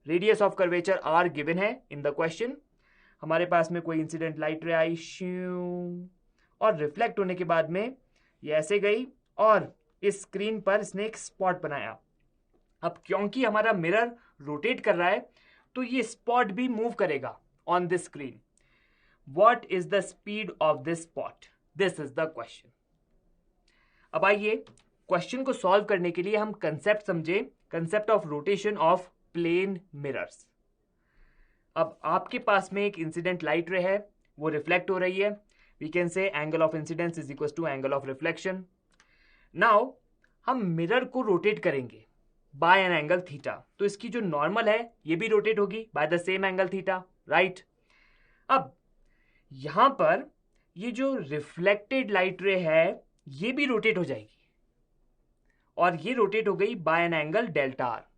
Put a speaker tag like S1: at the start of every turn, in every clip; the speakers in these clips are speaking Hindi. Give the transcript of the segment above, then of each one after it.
S1: Radius of curvature R given है इन द क्वेश्चन। हमारे पास में कोई इंसिडेंट लाइट रे आई और रिफ्लेक्ट होने के बाद में ये ऐसे गई और इस स्क्रीन पर इसने एक स्पॉट बनाया। अब क्योंकि हमारा मिरर रोटेट कर रहा है तो ये स्पॉट भी मूव करेगा on this screen. What is the speed of this spot? This is the question. अब आइए क्वेश्चन को सॉल्व करने के लिए हम कंसेप्ट समझे, concept of rotation of plane mirrors. अब आपके पास में एक इंसिडेंट लाइट रे है, वो रिफ्लेक्ट हो रही है। We can say angle of incidence is equal to angle of reflection. Now हम मिरर को रोटेट करेंगे बाय एन एंगल थीटा, तो इसकी जो नॉर्मल है ये भी रोटेट होगी by the same angle theta, right. अब यहां पर ये जो रिफ्लेक्टेड लाइट रे है ये भी रोटेट हो जाएगी और ये रोटेट हो गई by an angle delta R.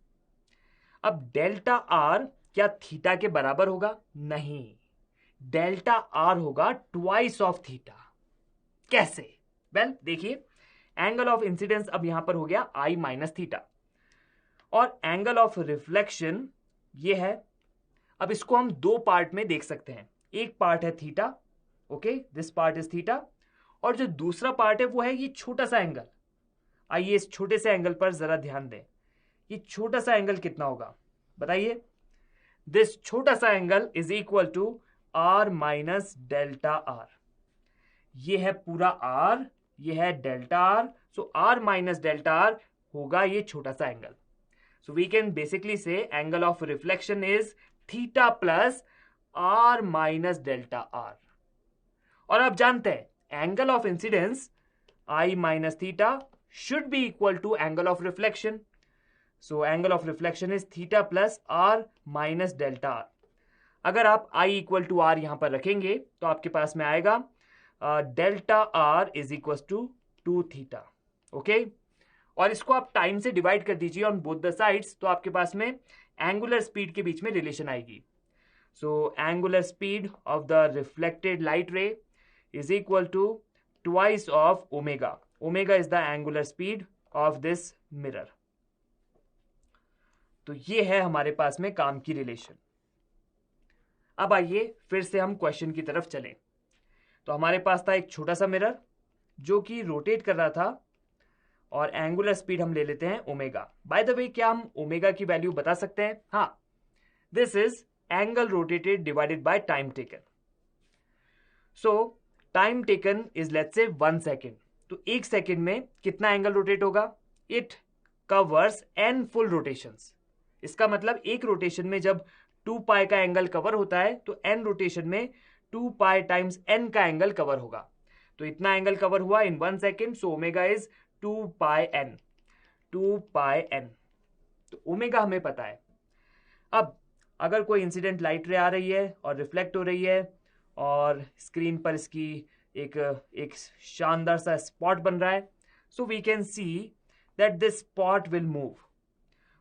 S1: अब डेल्टा आर क्या थीटा के बराबर होगा? नहीं, डेल्टा आर होगा ट्वाइस ऑफ थीटा। कैसे? वेल देखिए, एंगल ऑफ इंसिडेंस अब यहां पर हो गया आई माइनस थीटा और एंगल ऑफ रिफ्लेक्शन ये है। अब इसको हम दो पार्ट में देख सकते हैं, एक पार्ट है theta, okay, this part is theta, और जो दूसरा पार्ट है वो है ये छोटा सा एंगल। आइए इस छोटे से एंगल पर जरा ध्यान दें। ये छोटा सा एंगल कितना होगा बताइए? दिस छोटा सा angle is equal to R minus delta R. ये है पूरा आर, ये है delta R, so R minus delta R होगा ये छोटा सा angle. So we can basically say angle of reflection is theta plus R minus delta R. और आप जानते हैं angle of incidence I minus theta should be equal to angle of reflection. So angle of reflection is theta plus r minus delta r. अगर आप I equal to r यहां पर रखेंगे तो आपके पास में आएगा delta r is equals to 2 theta, okay. और इसको आप टाइम से डिवाइड कर दीजिए ऑन बोथ द साइड्स, तो आपके पास में एंगुलर स्पीड के बीच में रिलेशन आएगी। So angular speed of the reflected light ray is equal to twice of omega. Omega is the angular speed of this mirror. तो ये है हमारे पास में काम की रिलेशन। अब आइए फिर से हम क्वेश्चन की तरफ चलें। तो हमारे पास था एक छोटा सा मिरर जो कि रोटेट कर रहा था और एंगुलर स्पीड हम ले लेते हैं ओमेगा। बाय द वे, क्या हम ओमेगा की वैल्यू बता सकते हैं? हाँ, this is angle rotated divided by time taken. So time taken is let's say 1 second, तो 1 सेकेंड में कितना एंगल रोटेट होगा? It covers n full rotations. इसका मतलब एक रोटेशन में जब 2 पाई का एंगल कवर होता है तो n रोटेशन में 2 पाई टाइम्स n का एंगल कवर होगा। तो इतना एंगल कवर हुआ इन 1 second, so omega is 2 pi n, 2 pi n। तो ओमेगा हमें पता है। अब अगर कोई इंसिडेंट लाइट रे आ रही है और रिफ्लेक्ट हो रही है और स्क्रीन पर इसकी एक शानदार सा स्पॉट बन रहा है, so we can see that this spot will move.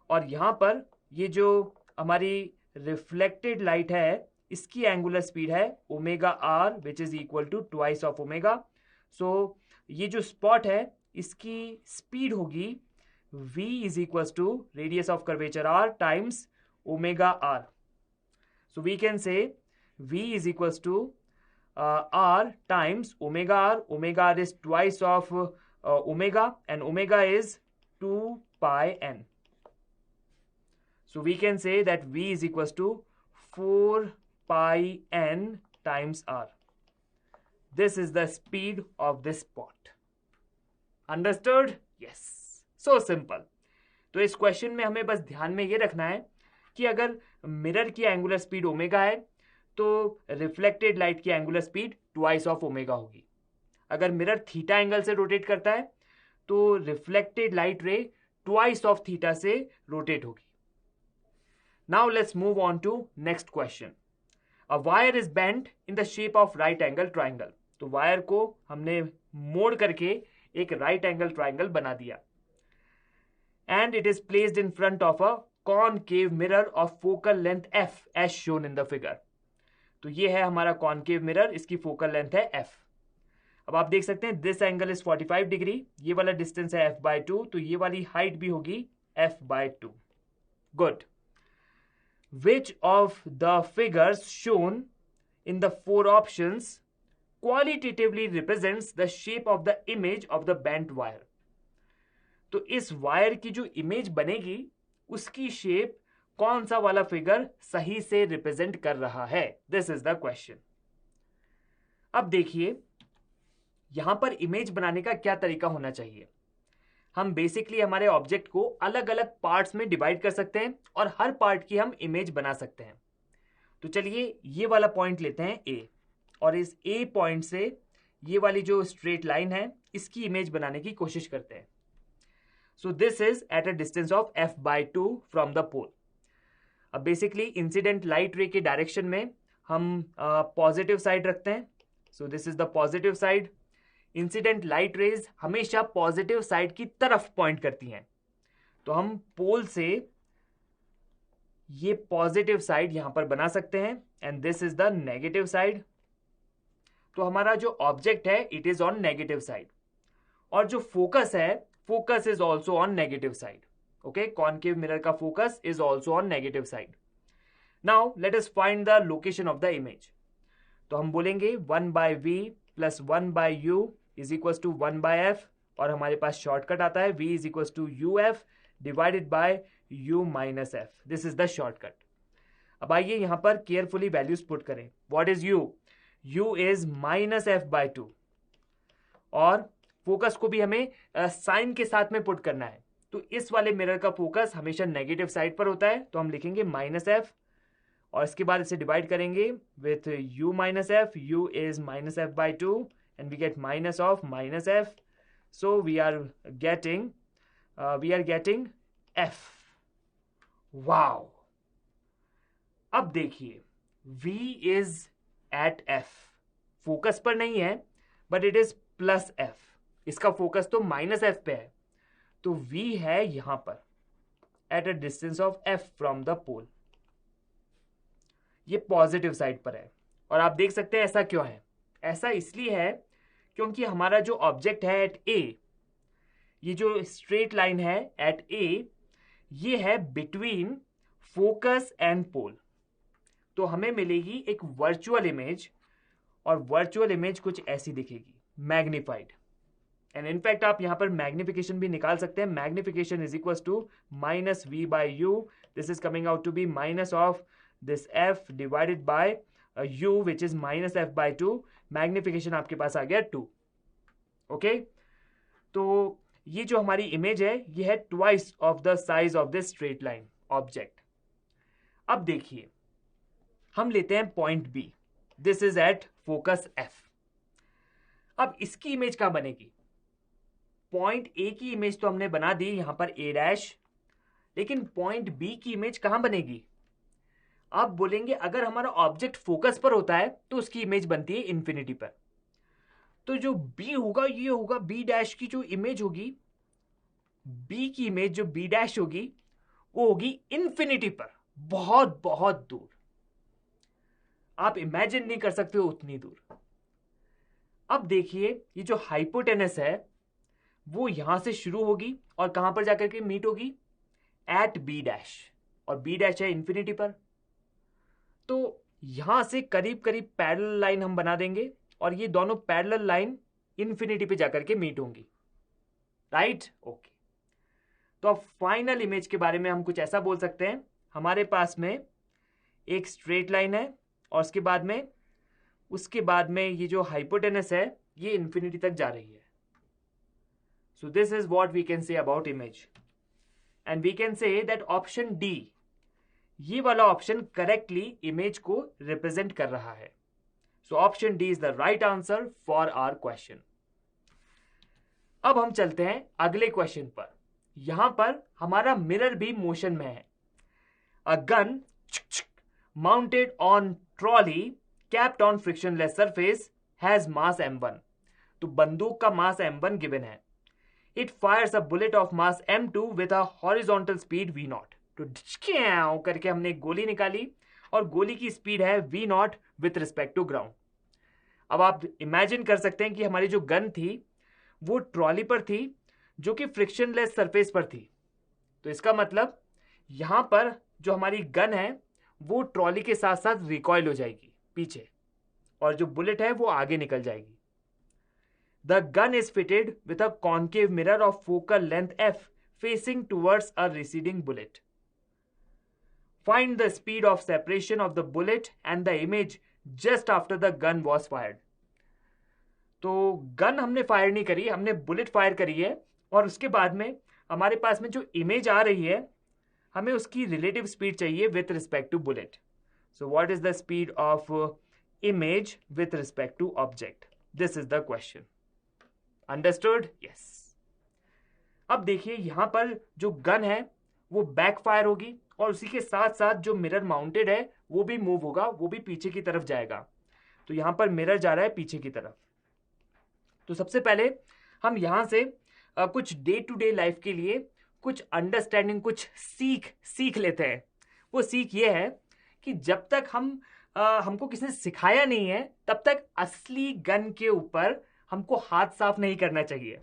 S1: और यहां पर ये जो हमारी रिफ्लेक्टेड लाइट है इसकी एंगुलर स्पीड है omega R which is equal to twice of omega. So ये जो स्पॉट है इसकी स्पीड होगी v is equal to radius of curvature r times omega r। So we can say v is equal to r times omega r. Omega r is twice of omega and omega is 2 pi n. So we can say that v is equals to 4 pi n times r. This is the speed of this spot. Understood? Yes. So simple. तो इस क्वेश्चन में हमें बस ध्यान में ये रखना है कि अगर मिरर की एंगुलर स्पीड ओमेगा है तो रिफ्लेक्टेड लाइट की angular speed twice of omega होगी। अगर मिरर थीटा एंगल से रोटेट करता है तो reflected light ray twice of theta से रोटेट होगी। Now let's move on to next question. A wire is bent in the shape of right angle triangle. तो वायर को हमने मोड़ करके एक राइट एंगल ट्राइंगल बना दिया and it is placed in front of a concave mirror of focal length f as shown in the figure. तो ये है हमारा कॉनकेव मिरर, इसकी फोकल लेंथ है f। अब आप देख सकते हैं दिस एंगल इज 45 डिग्री, ये वाला डिस्टेंस है f/2, तो ये वाली हाइट भी होगी f/2। Good. which of the figures shown in the four options qualitatively represents the shape of the image of the bent wire. तो इस वायर की जो इमेज बनेगी उसकी शेप कौन सा वाला फिगर सही से रिप्रेजेंट कर रहा है? This is the question. अब देखिए यहां पर इमेज बनाने का क्या तरीका होना चाहिए. हम बेसिकली हमारे ऑब्जेक्ट को अलग अलग पार्ट्स में डिवाइड कर सकते हैं और हर पार्ट की हम इमेज बना सकते हैं. तो चलिए ये वाला पॉइंट लेते हैं ए, और इस ए पॉइंट से ये वाली जो स्ट्रेट लाइन है इसकी इमेज बनाने की कोशिश करते हैं. So this is at a distance of f/2 from the pole. अब बेसिकली इंसिडेंट लाइट रे के डायरेक्शन में हम पॉजिटिव साइड रखते हैं. So this is the positive side. Incident light raise हमेशा पॉजिटिव साइड की तरफ पॉइंट करती हैं, तो हम पोल से ये पॉजिटिव साइड यहां पर बना सकते हैं and this is the negative side. तो हमारा जो ऑब्जेक्ट है it is on negative side, और जो फोकस है focus is also on negative side. Okay, concave mirror का focus is also on negative side. Now let us find the location of the image. तो हम बोलेंगे 1/v plus 1/u is equal to 1/f, और हमारे पास शॉर्टकट आता है v is equal to uf divided by u minus f. This is the shortcut. अब आइए यहां पर केयरफुली वैल्यूज पुट करें. What is u? u is -f/2, और फोकस को भी हमें साइन के साथ में पुट करना है. तो इस वाले मिरर का फोकस हमेशा नेगेटिव साइड पर होता है, तो हम लिखेंगे -f, और इसके बाद इसे डिवाइड करेंगे with u minus f. u is -f/2 and we get minus of -f, so we are getting f. wow. अब देखिए v is at f, focus पर नहीं है but it is plus f. इसका फोकस तो -f पे है, तो v है यहां पर at a distance of f from the pole. ये पॉजिटिव साइड पर है, और आप देख सकते हैं ऐसा क्यों है. ऐसा इसलिए है क्योंकि हमारा जो ऑब्जेक्ट है एट ए, ये जो स्ट्रेट लाइन है एट ए, ये है बिटवीन फोकस एंड पोल. तो हमें मिलेगी एक वर्चुअल इमेज, और वर्चुअल इमेज कुछ ऐसी दिखेगी, मैग्निफाइड. एंड इनफैक्ट आप यहां पर मैग्निफिकेशन भी निकाल सकते हैं. Magnification is equal to -v/u. This is coming out to be minus of this f divided by u which is -f/2. Magnification आपके पास आ गया 2. ओके, तो ये जो हमारी इमेज है ये है twice of the size of this straight line object. अब देखिए हम लेते हैं point B. This is at focus f. अब इसकी इमेज कहां बनेगी? पॉइंट ए की इमेज तो हमने बना दी यहां पर a', लेकिन पॉइंट बी की इमेज कहां बनेगी? आप बोलेंगे अगर हमारा ऑब्जेक्ट फोकस पर होता है तो उसकी इमेज बनती है इंफिनिटी पर. तो जो B होगा ये होगा B' की जो इमेज होगी, B की इमेज जो B' होगी वो होगी इंफिनिटी पर, बहुत बहुत दूर. आप इमेजिन नहीं कर सकते हो उतनी दूर. अब देखिए ये जो हाइपोटेनस है वो यहां से शुरू होगी और कहां पर जाकर के मीट होगी? एट B', और B' है इंफिनिटी पर. तो यहां से करीब करीब पैरेलल लाइन हम बना देंगे, और ये दोनों पैरेलल लाइन इंफिनिटी पे जाकर के मीट होंगी. राइट? ओके. तो अब फाइनल इमेज के बारे में हम कुछ ऐसा बोल सकते हैं. हमारे पास में एक स्ट्रेट लाइन है, और उसके बाद में ये जो हाइपोटेनस है ये इंफिनिटी तक जा रही है. So this is what we can say about image, and we can say that option D, ये वाला ऑप्शन करेक्टली इमेज को रिप्रेजेंट कर रहा है. So option D is the right answer for our question. अब हम चलते हैं अगले क्वेश्चन पर. यहां पर हमारा मिरर भी मोशन में है. A gun mounted on trolley capped on frictionless surface has mass m1. तो बंदूक का मास m1 गिवन है. It Fyers a bullet of mass m2 with a horizontal speed v0. तो ढिचक्यां करके हमने गोली निकाली, और गोली की स्पीड है v0 with respect to ground. अब आप इमेजिन कर सकते हैं कि हमारी जो गन थी वो ट्रॉली पर थी जो कि फ्रिक्शनलेस सरफेस पर थी. तो इसका मतलब यहां पर जो हमारी गन है वो ट्रॉली के साथ साथ रिकॉइल हो जाएगी पीछे, और जो बुलेट है वो आगे निकल जाएगी. The gun is fitted with a concave mirror of focal length f facing towards a receding bullet. Find the speed of separation of the bullet and the image just after the gun was fired. तो गन हमने फायर नहीं करी, हमने बुलेट फायर करी है, और उसके बाद में हमारे पास में जो इमेज आ रही है हमें उसकी रिलेटिव स्पीड चाहिए with respect to bullet. So what is the speed of image with respect to object? This is the question. Understood? Yes. अब देखिए यहां पर जो गन है वो बैक फायर होगी, और उसी के साथ साथ जो मिरर माउंटेड है वो भी मूव होगा, वो भी पीछे की तरफ जाएगा. तो यहां पर मिरर जा रहा है पीछे की तरफ. तो सबसे पहले हम यहां से कुछ डे टू डे लाइफ के लिए कुछ अंडरस्टैंडिंग, कुछ सीख लेते हैं. वो सीख ये है कि जब तक हमको किसी ने सिखाया नहीं है तब तक असली गन के ऊपर हमको हाथ साफ नहीं करना चाहिए.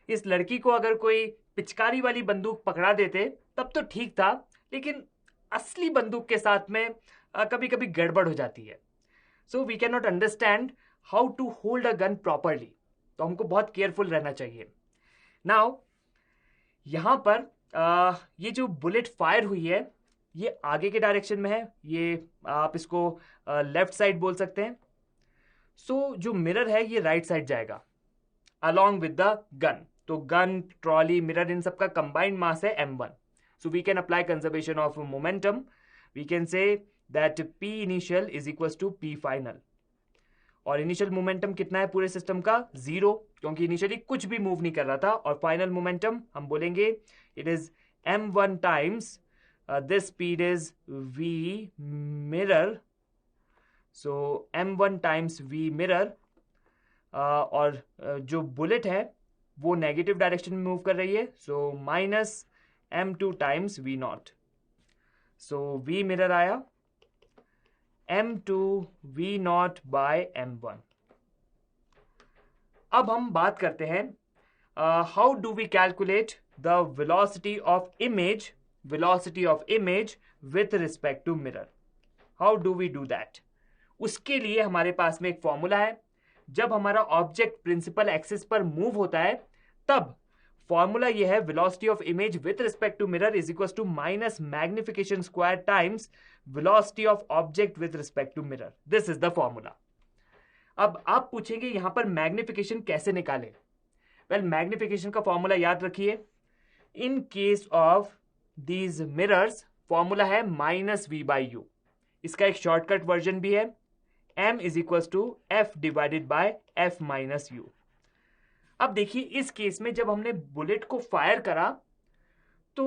S1: इस लड़की को अगर कोई पिचकारी वाली बंदूक पकड़ा देते तब तो ठीक था, लेकिन असली बंदूक के साथ में कभी कभी गड़बड़ हो जाती है. So we can not understand how to hold a gun properly. तो हमको बहुत केयरफुल रहना चाहिए. नाउ यहां पर ये जो बुलेट फायर हुई है ये आगे के डायरेक्शन में है, ये आप इसको लेफ्ट साइड बोल सकते हैं. सो जो मिरर है ये राइट साइड जाएगा along with the gun. तो गन, ट्रॉली, मिरर, इन सबका कंबाइंड मास है m1. So we can apply conservation of momentum. We can say that P initial is equals to P final. और इनिशियल मोमेंटम कितना है पूरे सिस्टम का? 0, क्योंकि इनिशियली कुछ भी मूव नहीं कर रहा था. और फाइनल मोमेंटम हम बोलेंगे it is m1 times this speed is v mirror. So m1 times v mirror. और जो बुलेट है वो नेगेटिव डायरेक्शन में मूव कर रही है, so minus m2 times v not. So v mirror आया m2 v not bye m1. अब हम बात करते हैं how do we calculate the velocity of image with respect to mirror. How do we do that? उसके लिए हमारे पास में एक फॉर्मूला है. जब हमारा ऑब्जेक्ट प्रिंसिपल एक्सिस पर मूव होता है तब फॉर्मूला ये है, velocity of image with respect to mirror is equal to minus magnification square times velocity of object with respect to mirror. This is the formula. अब आप पूछेंगे यहां पर मैग्निफिकेशन कैसे निकालें? वेल, मैग्निफिकेशन का फॉर्मूला याद रखिए. In case of these mirrors formula है माइनस v बाई यू. इसका एक शॉर्टकट वर्जन भी है, m is equal to f divided by f minus u. अब देखिए इस केस में जब हमने बुलेट को फायर करा तो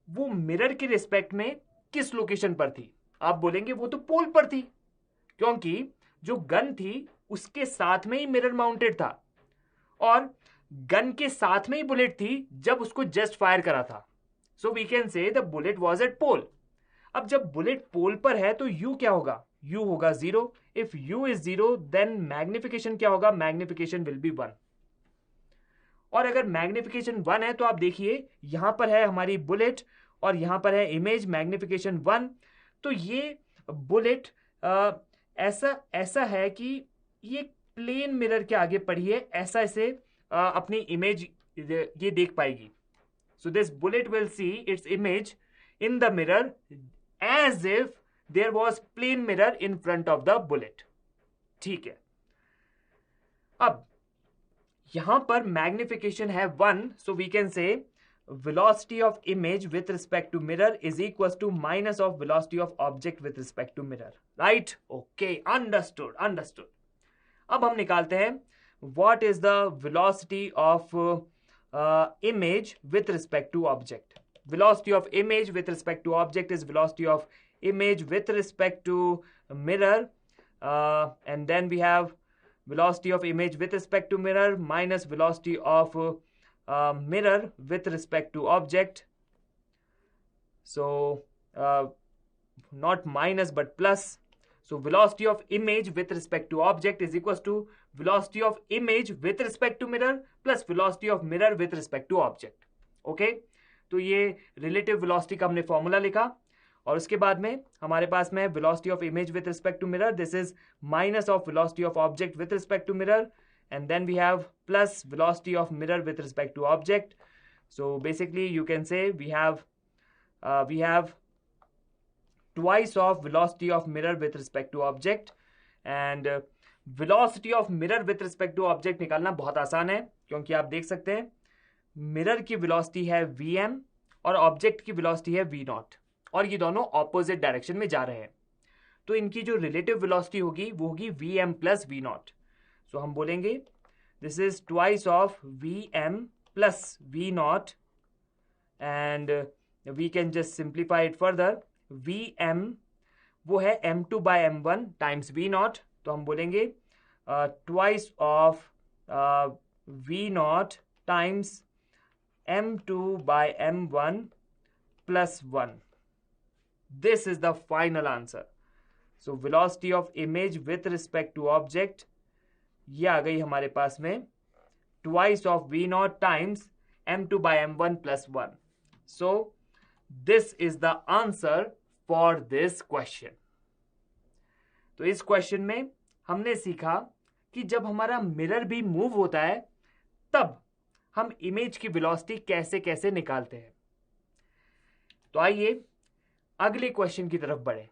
S1: वो मिरर के रिस्पेक्ट में किस लोकेशन पर थी? आप बोलेंगे वो तो पोल पर थी, क्योंकि जो गन थी उसके साथ में ही मिरर माउंटेड था, और गन के साथ में ही बुलेट थी जब उसको जस्ट फायर करा था. So we can say the bullet was at pole. अब जब बुलेट पोल पर है तो u क्या होगा? u होगा 0. If u is 0 then magnification क्या होगा? Magnification will be 1. और अगर मैग्निफिकेशन 1 है तो आप देखिए यहां पर है हमारी बुलेट और यहां पर है इमेज, मैग्निफिकेशन 1. तो ये बुलेट ऐसा है कि ये प्लेन मिरर के आगे पड़ी है, ऐसा इसे अपनी इमेज ये देख पाएगी. So this bullet will see its image in the mirror as if there was plane mirror in front of the bullet. ठीक है. अब यहां पर मैग्निफिकेशन है 1, so we can say velocity of image with respect to mirror is equals to minus of velocity of object with respect to mirror. Right? Okay, understood. अब हम निकालते हैं what is the velocity of image with respect to object. Velocity of image with respect to object is velocity of image with respect to mirror, and then we have velocity of image with respect to mirror minus velocity of mirror with respect to object. So not minus but plus. So velocity of image with respect to object is equals to velocity of image with respect to mirror plus velocity of mirror with respect to object. Okay, तो ये relative velocity का हमने फॉर्मूला लिखा. और उसके बाद में हमारे पास में velocity of image with respect to mirror, this is minus of velocity of object with respect to mirror, and then we have plus velocity of mirror with respect to object. So basically you can say we have twice of velocity of mirror with respect to object. And velocity of mirror with respect to object निकालना बहुत आसान है, क्योंकि आप देख सकते हैं मिरर की वेलोसिटी है vm और ऑब्जेक्ट की वेलोसिटी है v0, और ये दोनों ऑपोजिट डायरेक्शन में जा रहे हैं, तो इनकी जो रिलेटिव वेलोसिटी होगी वो होगी vm प्लस v0. सो हम बोलेंगे this is twice of vm plus v0, and we can just simplify it further. vm वो है m2 by m1 times v0, तो हम बोलेंगे twice of v0 times m2 by m1 plus 1. This is the final answer. So velocity of image with respect to object ये आ गई हमारे पास में twice of v0 times m2 by m1 plus 1. So this is the answer for this question. तो इस क्वेश्चन में हमने सीखा कि जब हमारा मिरर भी मूव होता है तब हम इमेज की वेलोसिटी कैसे कैसे निकालते हैं. तो आइए अगले क्वेश्चन की तरफ बढ़े.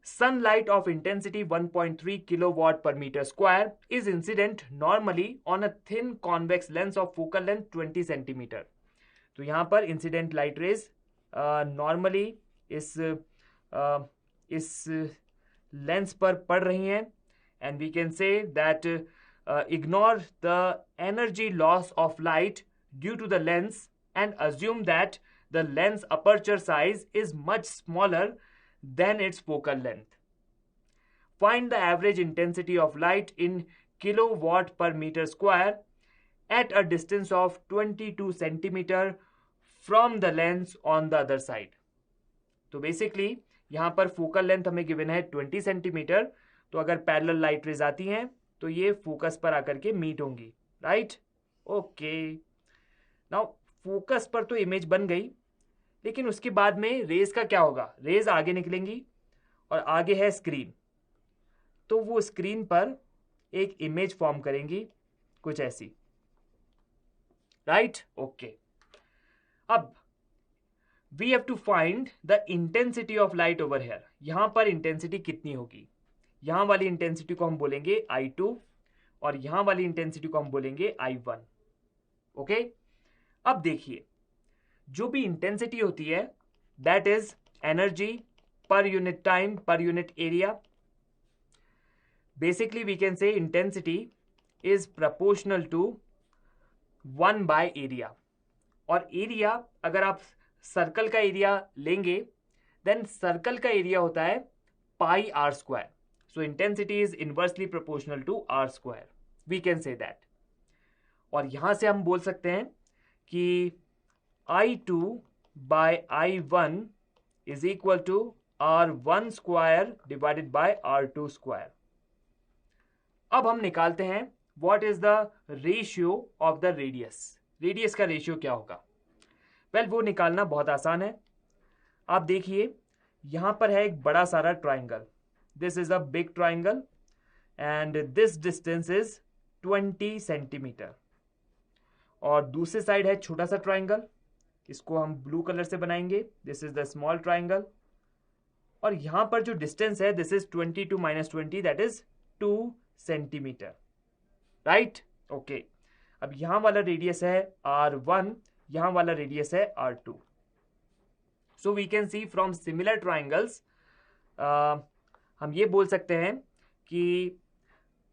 S1: Sunlight of intensity 1.3 kilowatt per meter square is incident normally on a thin convex lens of focal length 20 centimeter. तो यहाँ पर इंसिडेंट लाइट रेज नॉर्मली इस लेंस पर पड़ रही हैं, and we can say that ignore the energy loss of light due to the lens and assume that the lens aperture size is much smaller than its focal length. Find the average intensity of light in kilowatt per meter square at a distance of 22 centimeter from the lens on the other side. तो बेसिकली यहाँ पर फोकल लेंथ हमें गिवन है 20 सेंटीमीटर, तो अगर पैरेलल लाइट रेज आती हैं तो ये फोकस पर आकर के मीट होंगी, राइट? ओके, नाउ फोकस पर तो इमेज बन गई, लेकिन उसके बाद में रेज का क्या होगा? रेज आगे निकलेंगी और आगे है स्क्रीन, तो वो स्क्रीन पर एक इमेज फॉर्म करेंगी कुछ ऐसी, राइट? ओके, अब we have to find the intensity of light over here. यहां पर इंटेंसिटी कितनी होगी? यहां वाली इंटेंसिटी को हम बोलेंगे I2 और यहां वाली इंटेंसिटी को हम बोलेंगे I1. ओके, अब देखिए जो भी इंटेंसिटी होती है that is energy per unit time per unit area. Basically we can say intensity is proportional to 1 by area, और एरिया अगर आप सर्कल का एरिया लेंगे देन सर्कल का एरिया होता है pi R square. So intensity is inversely proportional to R square, we can say that. और यहां से हम बोल सकते हैं कि I2 by I1 is equal to R1 square divided by R2 square. अब हम निकालते हैं what is the ratio of the radius. Radius का रेशियो क्या होगा? वेल, वो निकालना बहुत आसान है. आप देखिए यहां पर है एक बड़ा सारा triangle. This is a big triangle and this distance is 20 centimetre, और दूसरे साइड है छोटा सा ट्राइंगल, इसको हम ब्लू कलर से बनाएंगे. This is the small triangle, और यहां पर जो डिस्टेंस है this is 22 minus 20 that is 2 centimetre, right? Okay, अब यहां वाला रेडियस है R1, यहां वाला रेडियस है R2. So we can see from similar triangles हम ये बोल सकते हैं कि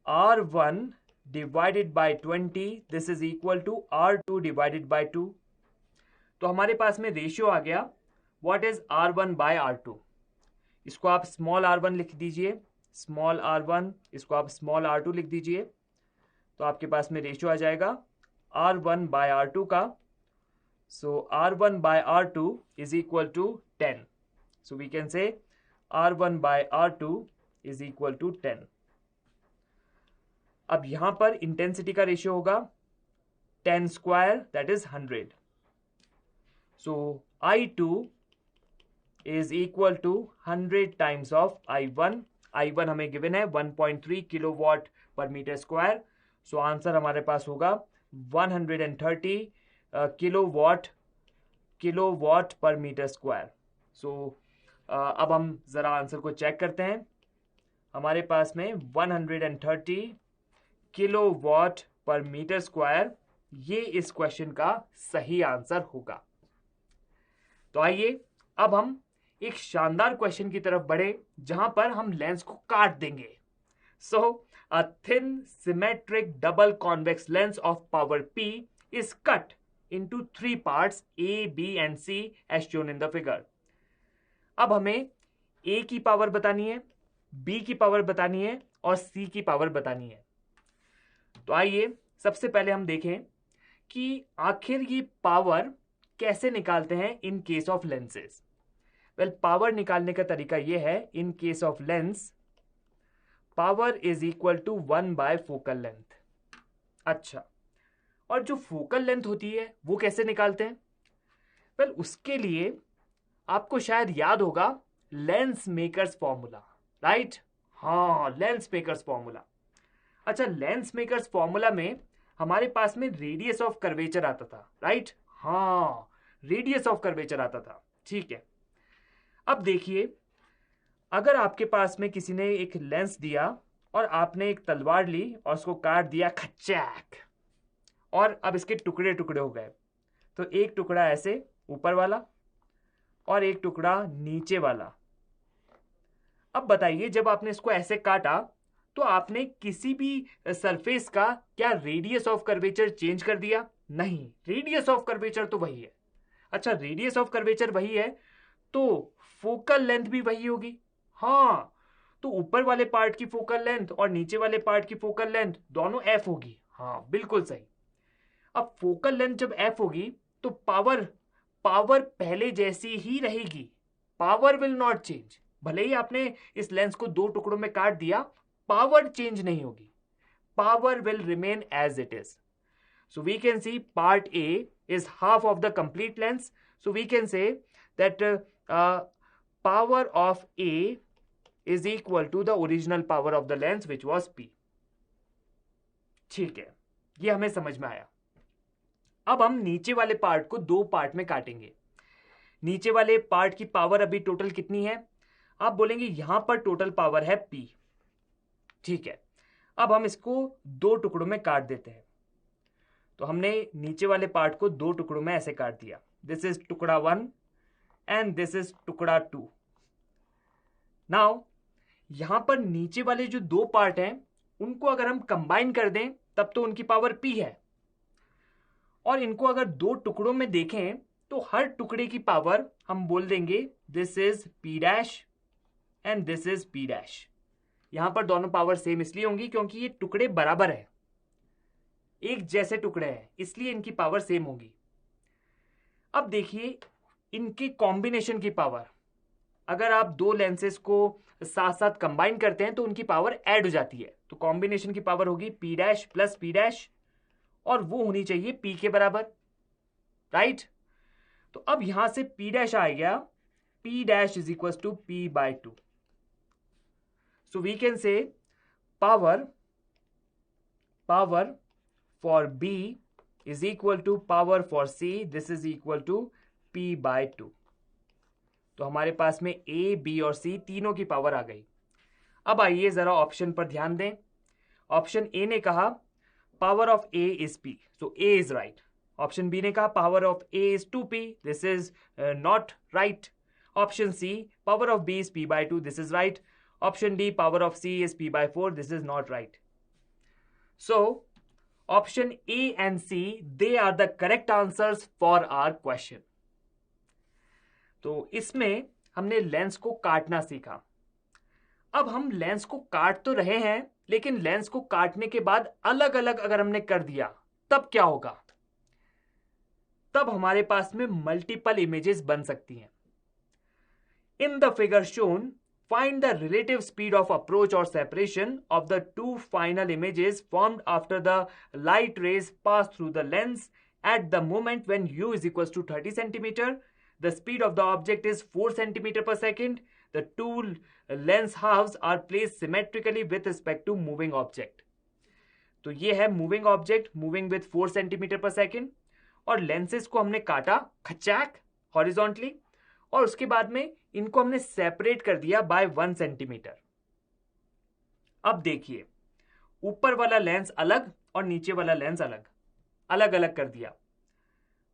S1: R1 divided by 20 this is equal to R2 divided by 2. तो हमारे पास में रेशियो आ गया what is R1 by R2. इसको आप स्मॉल r1 लिख दीजिए, स्मॉल r1, इसको आप स्मॉल r2 लिख दीजिए, तो आपके पास में रेशियो आ जाएगा R1 बाय R2 का. So R1 by R2 is equal to 10. So we can say R1 by R2 is equal to 10. अब यहां पर इंटेंसिटी का रेशियो होगा 10 square that is 100. So I2 is equal to 100 times of I1 हमें गिवन है 1.3 किलोवाट पर मीटर स्क्वायर। सो आंसर हमारे पास होगा 130 किलोवाट पर मीटर स्क्वायर। सो अब हम जरा आंसर को चेक करते हैं। हमारे पास में 130 किलोवाट पर मीटर स्क्वायर, ये इस क्वेश्चन का सही आंसर होगा। तो आइए अब हम एक शानदार क्वेश्चन की तरफ बढ़े जहां पर हम लेंस को काट देंगे। So a thin symmetric double convex lens of power P is cut into 3 parts A, B and C as shown in the figure। अब हमें A की पावर बतानी है, B की पावर बतानी है और C की पावर बतानी है। तो आइए सबसे पहले हम देखें कि आखिर ये पावर कैसे निकालते हैं in case of lenses. Well, power निकालने का तरीका यह है, in case of lens power is equal to 1 by focal length. अच्छा, और जो फोकल लेंथ होती है वो कैसे निकालते हैं? वेल, उसके लिए आपको शायद याद होगा लेंस मेकर्स फॉर्मूला, राइट? हाँ, लेंस मेकर्स फॉर्मूला। अच्छा, लेंस मेकर्स फॉर्मूला में हमारे पास में रेडियस ऑफ कर्वेचर आता था, राइट? हाँ, रेडियस ऑफ कर्वेचर आता था। ठीक है, अब देखिए, अगर आपके पास में किसी ने एक लेंस दिया और आपने एक तलवार ली और उसको काट दिया खच्चैक, और अब इसके टुकड़े टुकड़े हो गए, तो एक टुकड़ा ऐसे ऊपर वाला और एक टुकड़ा नीचे वाला। अब बताइए, जब आपने इसको ऐसे काटा तो आपने किसी भी सरफेस का क्या रेडियस ऑफ कर्वेचर चेंज कर दिया? नहीं, रेडियस ऑफ कर्वेचर तो वही है। अच्छा, रेडियस ऑफ कर्वेचर वही है तो फोकल लेंथ भी वही होगी। हाँ, तो ऊपर वाले पार्ट की फोकल लेंथ और नीचे वाले पार्ट की फोकल लेंथ दोनों f होगी। हाँ, बिल्कुल सही। अब फोकल लेंथ जब f होगी तो पावर पहले जैसी ही रहेगी, पावर विल नॉट चेंज। भले ही आपने इस लेंस को 2 टुकड़ों में काट दिया, पावर चेंज नहीं होगी, power will remain as it is. So we can see part A is half of the complete lens. So we can say that power of A is equal to the original power of the lens which was P। ठीक है, ये हमें समझ में आया। अब हम नीचे वाले पार्ट को 2 पार्ट में काटेंगे। नीचे वाले पार्ट की पावर अभी टोटल कितनी है? आप बोलेंगे यहां पर टोटल पावर है P। ठीक है, अब हम इसको 2 टुकड़ों में काट देते हैं। तो हमने नीचे वाले पार्ट को 2 टुकड़ों में ऐसे काट दिया। दिस इज टुकड़ा 1 एंड दिस इज टुकड़ा 2। नाउ यहां पर नीचे वाले जो 2 पार्ट हैं उनको अगर हम कंबाइन कर दें तब तो उनकी पावर P है, और इनको अगर 2 टुकड़ों में देखें तो हर टुकड़े की पावर हम बोल देंगे this is P dash and this is P dash. यहां पर दोनों पावर सेम इसलिए होंगी क्योंकि ये टुकड़े बराबर है, एक जैसे टुकड़े हैं, इसलिए इनकी पावर सेम होगी। अब देखिए इनके कॉम्बिनेशन की पावर, अगर आप 2 लेंसेज को साथ साथ कंबाइन करते हैं तो उनकी पावर ऐड हो जाती है। तो कॉम्बिनेशन की पावर होगी P dash plus P dash, और वो होनी चाहिए P के बराबर, राइट? तो अब यहां से P डैश आ गया, P dash is equal to P by 2। So we can say power for B is equal to power for C, this is equal to P by 2। तो हमारे पास में A, B और C तीनों की पावर आ गई। अब आइए जरा ऑप्शन पर ध्यान दें। ऑप्शन A ने कहा power of A is P, so A is right। Option B ने कहा power of A is 2P, this is not right। Option C power of B is P by 2, this is right। Option D power of C is P by 4, this is not right। So option A and C, they are the correct answers for our question। तो इसमें हमने लेंस को काटना सीखा। अब हम लेंस को काट तो रहे हैं, लेकिन लेंस को काटने के बाद अलग अलग अगर हमने कर दिया तब क्या होगा? तब हमारे पास में मल्टीपल इमेजेस बन सकती हैं। इन the figure shown find the relative speed of approach or separation of the 2 final images formed after the light rays pass through the lens at the moment when u is equals to 30 centimeter, the speed of the object is 4 centimeter per second. The two lens halves are placed symmetrically with respect to moving object. तो ये है moving object moving with 4 centimetre per second, और लेंसेज को हमने काटा खचाक हॉरिजॉन्टली, और उसके बाद में इनको हमने सेपरेट कर दिया बाय 1 सेंटीमीटर. अब देखिए, ऊपर वाला लेंस अलग और नीचे वाला लेंस अलग अलग अलग कर दिया.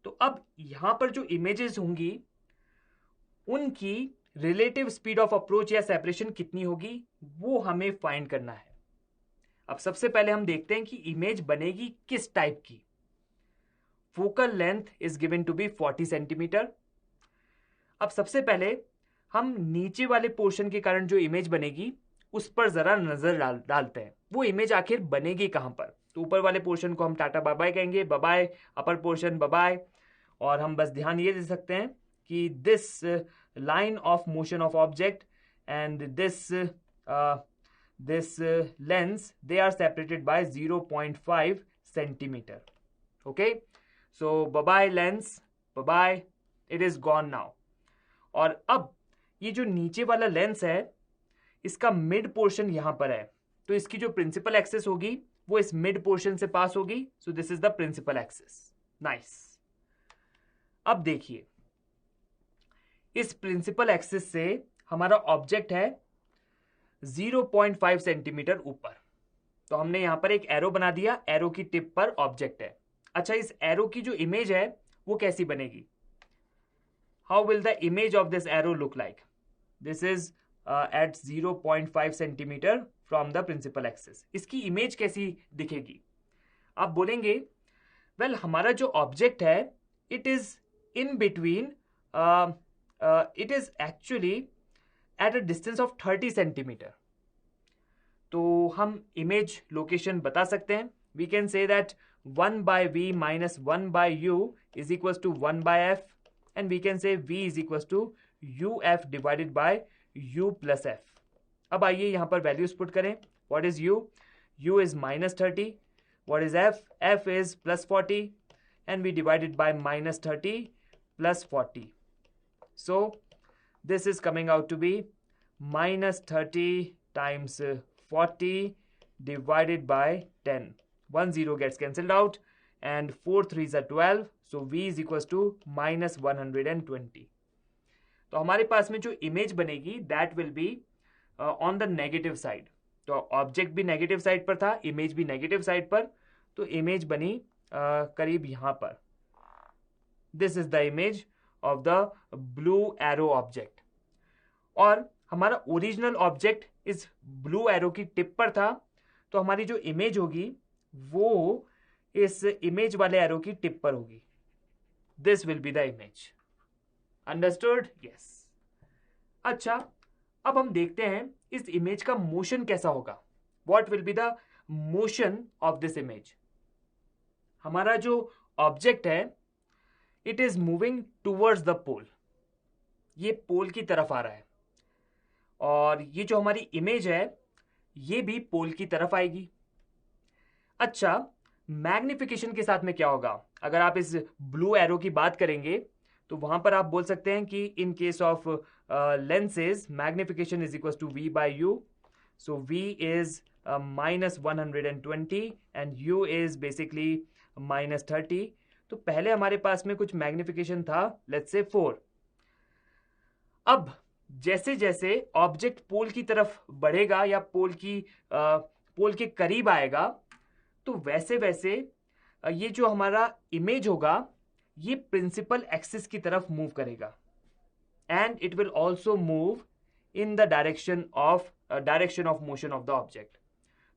S1: तो अब यहां पर जो इमेजेस होंगी उनकी रिलेटिव स्पीड ऑफ अप्रोच या सेपरेशन कितनी होगी वो हमें फाइंड करना है. अब सबसे पहले हम देखते हैं कि इमेज बनेगी किस टाइप की. Focal length is given to be 40 centimetre. अब सबसे पहले हम नीचे वाले पोर्शन के कारण जो इमेज बनेगी उस पर जरा नजर डालते हैं. वो इमेज आखिर बनेगी कहां पर. तो ऊपर वाले पोर्शन को हम टाटा बाय बाय कहेंगे, bye bye. Upper portion bye bye. और हम बस ध्यान ये दे सकते हैं कि this line of motion of object and this lens, they are separated by 0.5 centimeter. Okay, so bye bye lens, bye bye, it is gone now. और अब ये जो नीचे वाला लेंस है इसका मिड पोर्शन यहां पर है, तो इसकी जो प्रिंसिपल एक्सिस होगी वो इस मिड पोर्शन से पास होगी. So this is the principal axis. Nice. अब देखिए, इस प्रिंसिपल एक्सिस से हमारा ऑब्जेक्ट है 0.5 सेंटीमीटर ऊपर. तो हमने यहां पर एक एरो बना दिया, एरो की टिप पर ऑब्जेक्ट है. अच्छा, इस एरो की जो इमेज है वो कैसी बनेगी? How will the image of this arrow look like? This is at 0.5 centimetre from the principal axis. इसकी इमेज कैसी दिखेगी? आप बोलेंगे वेल हमारा जो ऑब्जेक्ट है it is in between, it is actually at a distance of 30 centimetre. तो हम इमेज लोकेशन बता सकते हैं. We can say that 1 by v minus 1 by u is equals to 1 by f, and we can say v is equals to uf divided by u plus f. अब आइए यहां पर वैल्यूज पुट करें. What is u? u is minus 30. What is f? f is plus 40, and we divided by minus 30 plus 40. So this is coming out to be minus 30 times 40 divided by 10. 1 0 gets cancelled out, and 4 3s are 12. So v is equals to minus 120. तो हमारे पास में जो इमेज बनेगी that will be on the negative side. तो ऑब्जेक्ट भी नेगेटिव साइड पर था, इमेज भी नेगेटिव साइड पर, तो इमेज बनी करीब यहां पर. This is the image of the blue arrow object. और हमारा ओरिजिनल ऑब्जेक्ट इस ब्लू एरो की टिप पर था, तो हमारी जो इमेज होगी वो इस इमेज वाले एरो की टिप पर होगी. This will be the image. Understood? Yes. अच्छा, अब हम देखते हैं इस इमेज का मोशन कैसा होगा. What will be the motion of this image? हमारा जो ऑब्जेक्ट है it is moving towards the pole. ये पोल की तरफ आ रहा है, और ये जो हमारी इमेज है ये भी पोल की तरफ आएगी. अच्छा, मैग्निफिकेशन के साथ में क्या होगा? अगर आप इस ब्लू एरो की बात करेंगे तो वहां पर आप बोल सकते हैं कि in case of lenses magnification is equal to v by u. So v is minus 120 and u is basically minus 30. तो पहले हमारे पास में कुछ मैग्निफिकेशन था, लेट्स से 4. अब जैसे जैसे ऑब्जेक्ट पोल की तरफ बढ़ेगा या पोल के करीब आएगा, तो वैसे वैसे ये जो हमारा इमेज होगा ये प्रिंसिपल एक्सिस की तरफ मूव करेगा, and it will also move in the direction of motion of the object.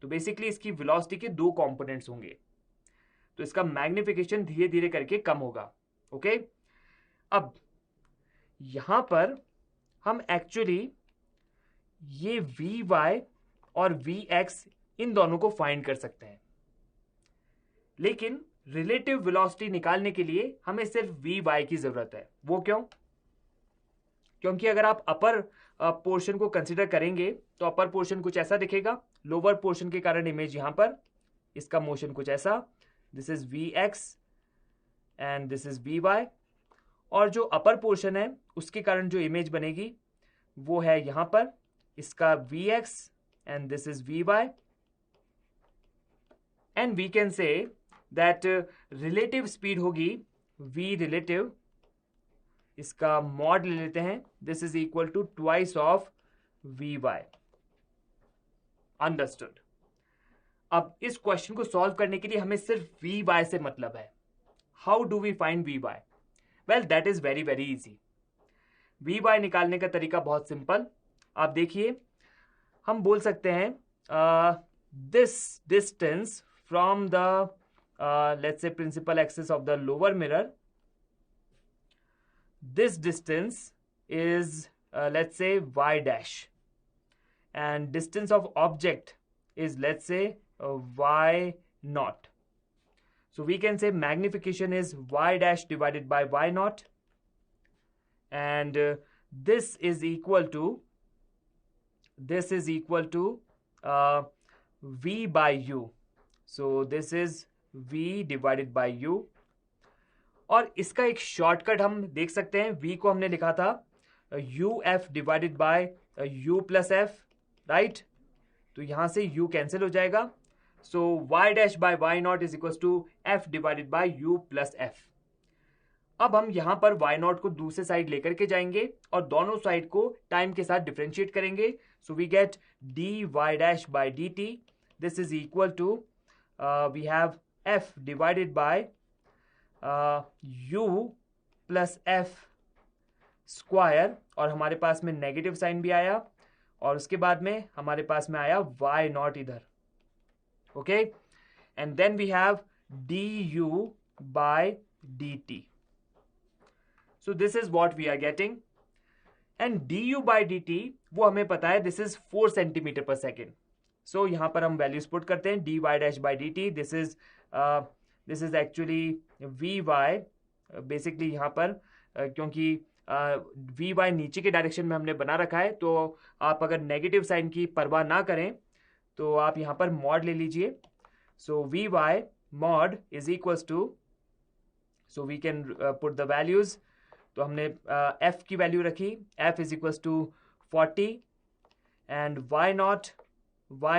S1: तो बेसिकली इसकी वेलोसिटी के 2 कंपोनेंट्स होंगे, तो इसका मैग्निफिकेशन धीरे धीरे करके कम होगा. ओके, अब यहां पर हम एक्चुअली ये Vy और Vx इन दोनों को फाइंड कर सकते हैं, लेकिन रिलेटिव वेलोसिटी निकालने के लिए हमें सिर्फ Vy की जरूरत है. वो क्यों? क्योंकि अगर आप अपर पोर्शन को कंसिडर करेंगे तो अपर पोर्शन कुछ ऐसा दिखेगा, लोअर पोर्शन के कारण इमेज यहां पर, इसका मोशन कुछ ऐसा. This is Vx and this is Vy. और जो अपर पोर्शन है उसके कारण जो इमेज बनेगी वो है यहाँ पर इसका Vx and this is Vy, and we can say that relative speed होगी V relative, इसका मॉड ले लेते हैं, this is equal to twice of Vy. Understood. अब इस क्वेश्चन को सॉल्व करने के लिए हमें सिर्फ Vy से मतलब है. How do we find Vy? Well that is very very easy. Vy निकालने का तरीका बहुत सिंपल. आप देखिए, हम बोल सकते हैं this distance from the let's say principal axis of the lower mirror, this distance is let's say y dash, and distance of object is let's say y naught. So we can say magnification is y dash divided by y naught, and this is equal to v by u. So this is v divided by u. और इसका एक शॉर्टकट हम देख सकते हैं. v को हमने लिखा था uf divided by u plus F, right. तो यहां से u कैंसिल हो जाएगा. So y dash by y not is equal to f divided by u plus F. अब हम यहां पर y नॉट को दूसरे साइड लेकर के जाएंगे और दोनों साइड को टाइम के साथ डिफरेंशिएट करेंगे. So we get dy dash by dt. This is equal to we have f divided by u plus F square, और हमारे पास में नेगेटिव साइन भी आया, और उसके बाद में हमारे पास में आया y नॉट इधर. Okay, and then we have du by dt. So this is what we are getting. And du by dt वो हमें पता है, this is 4 centimetre per second. So यहां पर हम वैल्यूज पुट करते हैं. dy dash by dt, this is actually Vy. Basically यहाँ पर क्योंकि Vy नीचे के डायरेक्शन में हमने बना रखा है, तो आप अगर नेगेटिव साइन की परवाह ना करें तो आप यहाँ पर मॉड ले लीजिए. So Vy mod is equals to, so we can put the values. तो हमने f की वैल्यू रखी, f is equals to 40, and y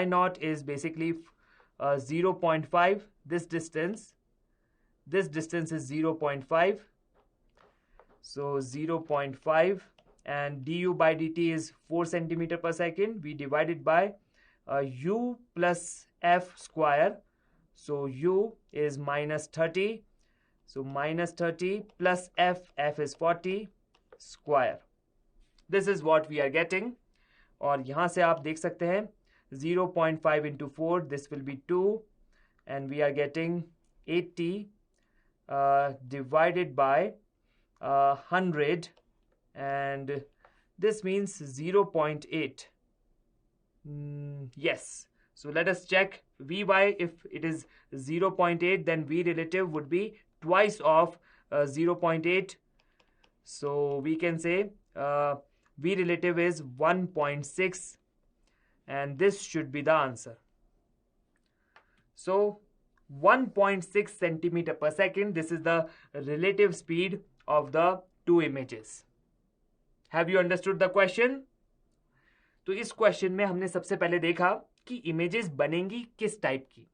S1: not is basically 0.5. This distance is 0.5. So 0.5, and du by dt is 4 centimeter per second. We divide it by u plus f square. So u is minus 30. So minus 30 plus f is 40 square. This is what we are getting. और यहाँ से आप देख सकते हैं 0.5 into 4, this will be 2, and we are getting 80 divided by 100, and this means 0.8. Yes. So let us check Vy. If it is 0.8, then V relative would be twice of 0.8. So we can say V relative is 1.6, and this should be the answer. So 1.6 centimeter per second, this is the relative speed of the two images. Have you understood the question? तो इस क्वेश्चन में हमने सबसे पहले देखा कि इमेजेस बनेंगी किस टाइप की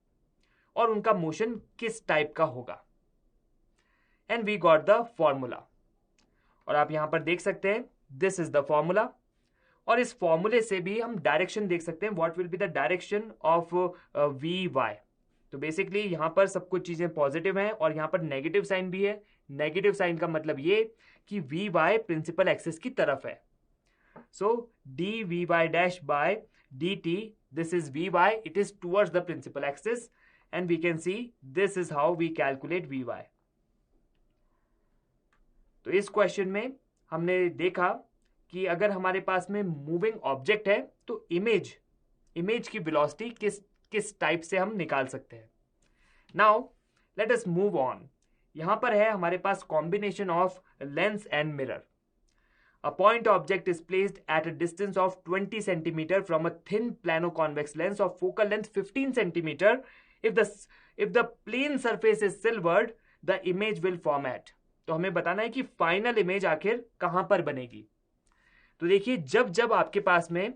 S1: और उनका मोशन किस टाइप का होगा, and we got the formula. और आप यहां पर देख सकते हैं दिस इज द फॉर्मूला, और इस फॉर्मूले से भी हम डायरेक्शन देख सकते हैं. What will be the direction of Vy. तो बेसिकली यहां पर सब कुछ चीजें पॉजिटिव हैं और यहां पर नेगेटिव साइन भी है. नेगेटिव साइन का मतलब ये कि Vy प्रिंसिपल एक्सिस की तरफ है. So dVy dash by dt, this is Vy, it is towards the principal axis, and we can see this is how we calculate Vy. तो इस क्वेश्चन में हमने देखा कि अगर हमारे पास में मूविंग ऑब्जेक्ट है तो इमेज की वेलोसिटी किस टाइप से हम निकाल सकते हैं. Now let us move on. यहां पर है हमारे पास combination of lens and mirror. A point object is placed at a distance of 20 centimetre from a thin plano convex lens of focal length 15 centimetre. If the plane surface is silvered, the image will form at. तो हमें बताना है कि फाइनल इमेज आखिर कहां पर बनेगी। तो देखिए, जब जब आपके पास में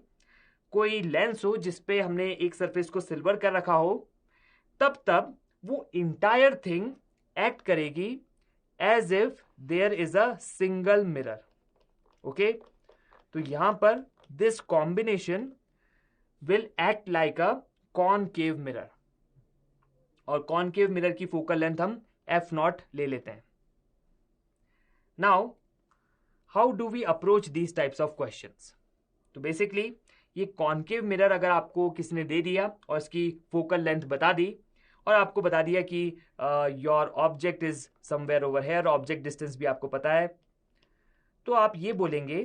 S1: कोई लेंस हो जिसपे हमने एक सरफेस को सिल्वर कर रखा हो, तब तब वो इंटायर थिंग एक्ट करेगी as if there is a single mirror. Okay, तो यहां पर this combination will act like a concave mirror, और कॉनकेव मिरर की फोकल लेंथ हम f0 ले लेते हैं। Now how do we approach these types of questions? तो बेसिकली ये कॉनकेव मिरर अगर आपको किसी ने दे दिया और इसकी फोकल लेंथ बता दी, और आपको बता दिया कि your object is somewhere over here, object distance भी आपको पता है, तो आप ये बोलेंगे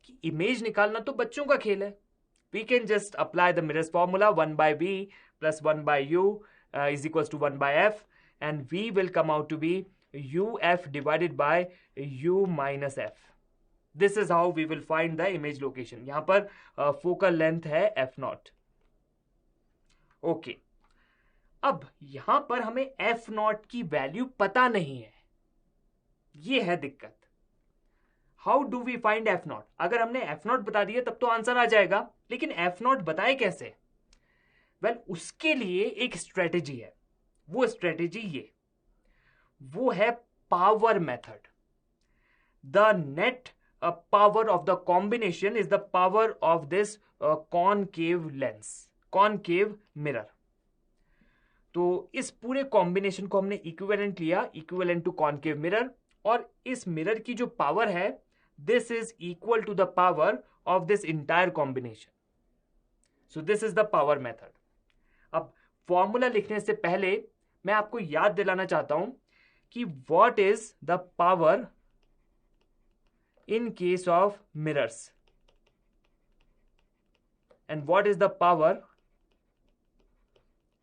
S1: कि इमेज निकालना तो बच्चों का खेल है। We can just apply the mirror's formula 1/v plus 1/u is equals to 1/f, and v will come out to be uf divided by u minus f. This is how we will find the image location. यहां पर फोकल लेंथ है f0. ओके, अब यहां पर हमें f0 की वैल्यू पता नहीं है, ये है दिक्कत। How do we find f0? अगर हमने f0 बता दिया तब तो आंसर आ जाएगा, लेकिन f0 बताए कैसे? वेल, उसके लिए एक स्ट्रेटेजी है। वो स्ट्रेटेजी वो है power method. The net power of the combination is the power of this concave lens, concave mirror. तो इस पूरे कॉम्बिनेशन को हमने इक्विवेलेंट लिया, इक्विवेलेंट टू कॉनकेव मिरर, और इस मिरर की जो पावर है, this is equal to the power of this entire combination. So this is the power method. अब फॉर्मूला लिखने से पहले मैं आपको याद दिलाना चाहता हूं कि what is the power in case of mirrors and what is the power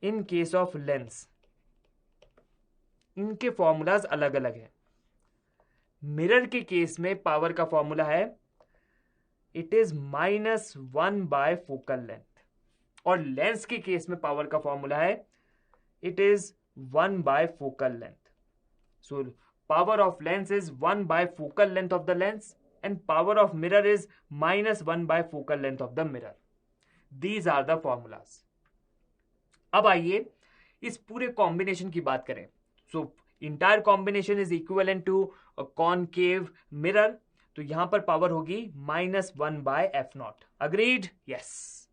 S1: in case of lens. इनके फॉर्मूलाज अलग अलग हैं। मिरर के केस में पावर का फॉर्मूला है इट इज -1 फोकल लेंथ, और लेंस के केस में पावर का फॉर्मूला है it is 1 focal length. So power of lens is 1 focal length of the lens, and power of mirror is -1 focal length of the mirror. These are the formulas. अब आइए इस पूरे कॉम्बिनेशन की बात करें। So entire combination is equivalent to concave mirror, तो यहां पर पावर होगी -1/f0। अग्रीड? यस।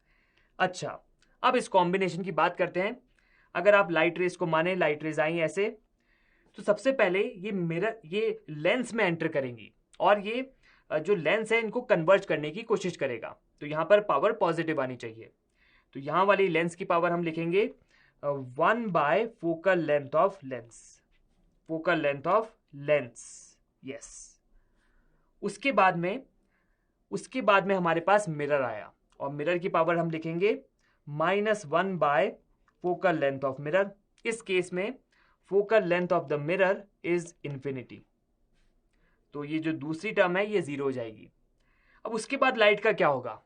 S1: अच्छा, अब इस कॉम्बिनेशन की बात करते हैं। अगर आप लाइट रेस को माने, लाइट रेस आई ऐसे, तो सबसे पहले ये मिरर, ये लेंस में एंटर करेंगी, और ये जो लेंस है इनको कन्वर्ज करने की कोशिश करेगा। तो यहां पर पावर पॉजिटिव आनी चाहिए। तो यहां वाली लेंस की पावर हम लिखेंगे 1 focal length of lens, focal length of lens. Yes. उसके बाद में हमारे पास मिरर आया, और मिरर की पावर हम लिखेंगे -1 फोकल लेंथ ऑफ मिरर। इस केस में focal length of the mirror is infinity, तो ये जो दूसरी टर्म है ये 0 हो जाएगी। अब उसके बाद लाइट का क्या होगा?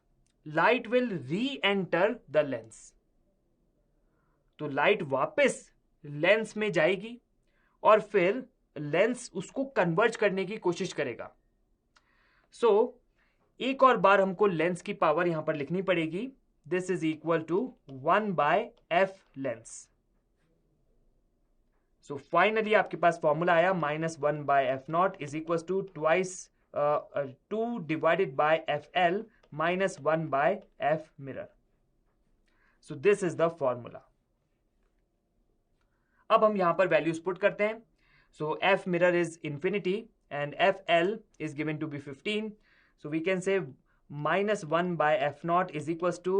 S1: लाइट विल री एंटर द लेंस, तो लाइट वापस लेंस में जाएगी और फिर लेंस उसको कन्वर्ज करने की कोशिश करेगा। सो एक और बार हमको लेंस की पावर यहां पर लिखनी पड़ेगी। This is equal to 1/f lens. So finally आपके पास फॉर्मूला आया -1/f0 is equal to 2 divided by fl -1/f mirror. So this is the formula. अब हम यहां पर वैल्यूज पुट करते हैं। सो f mirror is infinity and fl is given to be 15. So we can say -1/f0 is equals to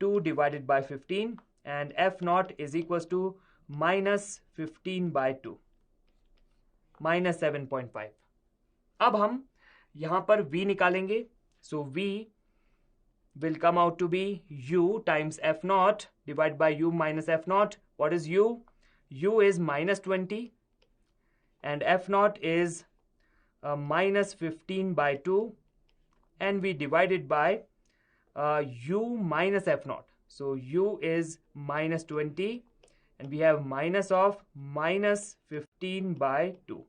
S1: 2 divided by 15, and f0 is equals to -15/2, -7.5. अब हम यहां पर v निकालेंगे। So v will come out to be u times f0 divided by u minus f0. What is u? U is -20 and f0 is -15/2, and we divided by u minus f0. So u is -20 and we have minus of -15/2.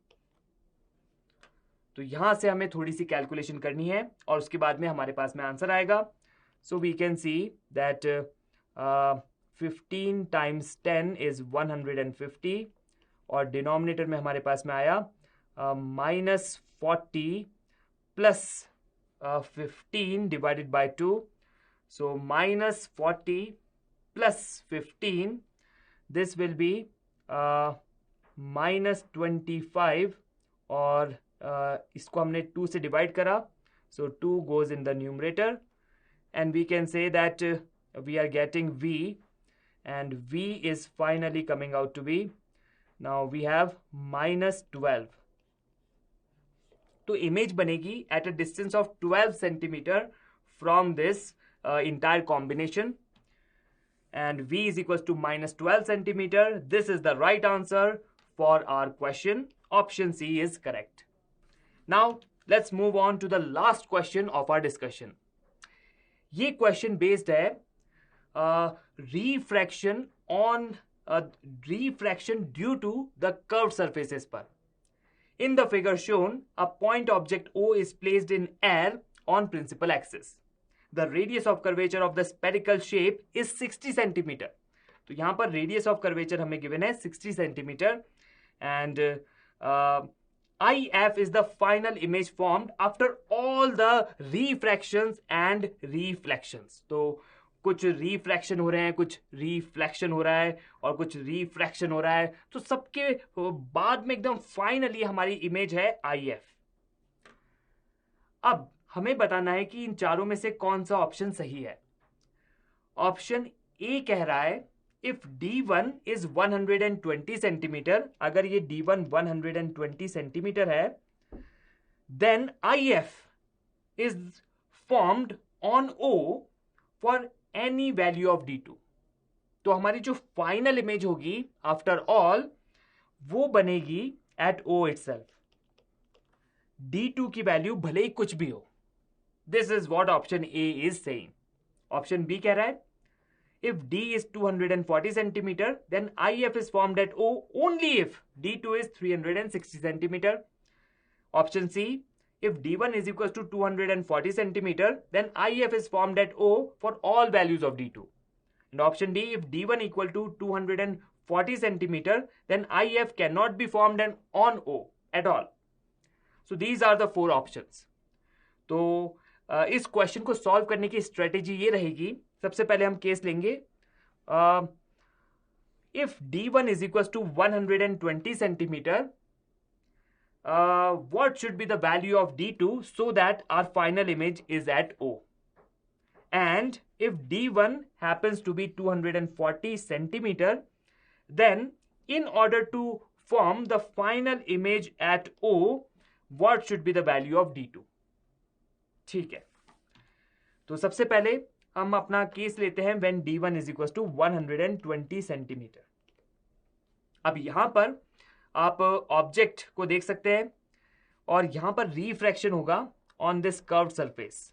S1: तो यहां से हमें थोड़ी सी कैलकुलेशन करनी है और उसके बाद में हमारे पास में आंसर आएगा. So we can see that 15 times 10 is 150 और डिनोमिनेटर में हमारे पास में आया -40 plus 15 divided by 2. So -40 plus 15, this will be -25 और इसको हमने 2 से डिवाइड करा. सो 2 goes in the numerator and we can say that we are getting V, and V is finally coming out to be, now we have -12. तो इमेज बनेगी at a distance of 12 centimeter from this entire combination, and V is equals to -12 centimeter. This is the right answer for our question. Option C is correct. Now let's move on to the last question of our discussion. ये question based है refraction on refraction due to the curved surfaces पर. In the figure shown, a point object O is placed in air on principal axis. The radius of curvature of the spherical shape is 60 centimeter. तो यहाँ पर radius of curvature हमें given है 60 centimeter, and IF is the final image formed after all the refractions and reflections. तो कुछ रिफ्रैक्शन हो रहे हैं, कुछ रिफ्लेक्शन हो रहा है और कुछ रिफ्रैक्शन हो रहा है, तो सबके बाद में एकदम फाइनली हमारी इमेज है IF. अब हमें बताना है कि इन चारों में से कौन सा ऑप्शन सही है. ऑप्शन ए कह रहा है इफ D1 इज 120 सेंटीमीटर, अगर ये D1 120 सेंटीमीटर है, then IF is formed on O for any value of D2. तो हमारी जो फाइनल इमेज होगी आफ्टर ऑल वो बनेगी एट O itself. D2 की वैल्यू भले ही कुछ भी हो. This is what option A is saying. Option B कह रहा है if D is 240 centimeter, then IF is formed at O only if D2 is 360 centimeter. Option C, if D1 is equals to 240 centimeter, then IF is formed at O for all values of D2. And option D, if D1 equal to 240 centimeter, then IF cannot be formed on O at all. So these are the 4 options. तो इस क्वेश्चन को सॉल्व करने की स्ट्रेटेजी ये रहेगी. सबसे पहले हम केस लेंगे if D1 is equals to 120 centimeter, what should be the value of D2 so that our final image is at O? And if D1 happens to be 240 centimeter, then in order to form the final image at O, what should be the value of D2? ठीक है, तो सबसे पहले हम अपना केस लेते हैं when D1 is equals to 120 centimetre. अब यहां पर आप ऑब्जेक्ट को देख सकते हैं और यहां पर रिफ्रैक्शन होगा ऑन दिस कर्व्ड सरफेस.